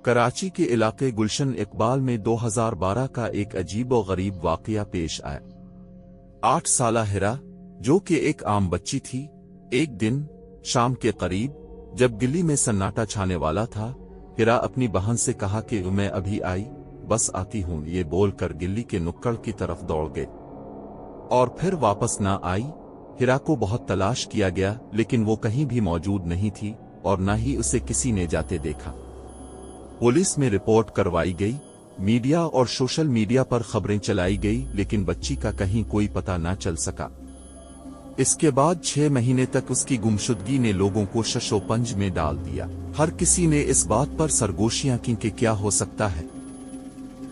कराची के इलाके गुलशन इकबाल में 2012 का एक अजीब व गरीब वाकया पेश आया। 8 साला हिरा, जो कि एक आम बच्ची थी, एक दिन शाम के करीब जब गिल्ली में सन्नाटा छाने वाला था, हिरा अपनी बहन से कहा कि मैं अभी आई, बस आती हूं। ये बोलकर गिल्ली के नुक्कड़ की तरफ दौड़ गए और फिर वापस ना आई। हिरा को बहुत तलाश किया गया, लेकिन वो कहीं भी मौजूद नहीं थी और न ही उसे किसी ने जाते देखा। पुलिस में रिपोर्ट करवाई गई, मीडिया और सोशल मीडिया पर खबरें चलाई गई, लेकिन बच्ची का कहीं कोई पता न चल सका। इसके बाद 6 महीने तक उसकी गुमशुदगी ने लोगों को शशोपंज में डाल दिया। हर किसी ने इस बात पर सरगोशियां की कि क्या हो सकता है,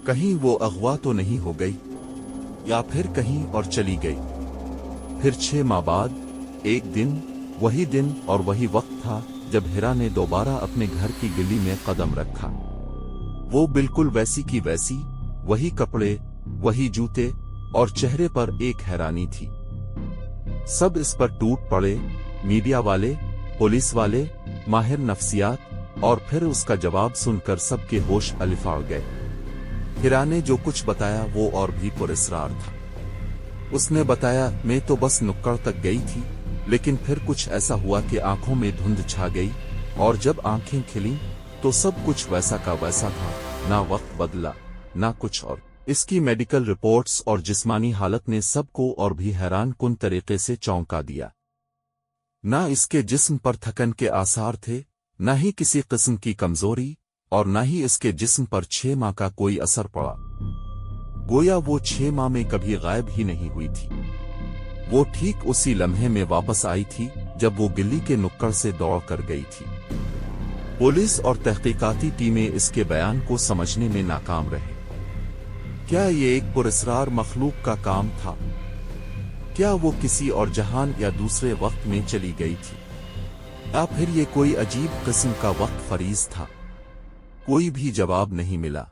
कहीं वो अगवा तो नहीं हो गई या फिर कहीं और चली गई। फिर 6 माह बाद एक दिन, वही दिन और वही वक्त था जब हिरा ने दोबारा अपने घर की गली में कदम रखा। वो बिल्कुल वैसी की वैसी, वही कपड़े, वही जूते और चेहरे पर एक हैरानी थी। सब इस पर टूट पड़े, मीडिया वाले, पुलिस वाले, माहिर नफ्सियात, और फिर उसका जवाब सुनकर सबके होश अलिफाड़ गए। हिरा ने जो कुछ बताया वो और भी पुरस्कार था। उसने बताया, मैं तो बस नुक्कड़ तक गई थी, लेकिन फिर कुछ ऐसा हुआ कि आंखों में धुंध छा गई, और जब आंखें खिलीं तो सब कुछ वैसा का वैसा था, ना वक्त बदला ना कुछ और। इसकी मेडिकल रिपोर्ट्स और जिस्मानी हालत ने सबको और भी हैरान कुन तरीके से चौंका दिया। ना इसके जिस्म पर थकन के आसार थे, ना ही किसी किस्म की कमजोरी, और ना ही इसके जिस्म पर 6 माह का कोई असर पड़ा। गोया वो 6 माह में कभी गायब ही नहीं हुई थी। वो ठीक उसी लम्हे में वापस आई थी जब वो गिल्ली के नुक्कड़ से दौड़ कर गई थी। पुलिस और तहकीकाती टीमें इसके बयान को समझने में नाकाम रहे। क्या ये एक पुरस्कार मखलूक का काम था? क्या वो किसी और जहान या दूसरे वक्त में चली गई थी, या फिर ये कोई अजीब किस्म का वक्त फरीज था? कोई भी जवाब नहीं मिला।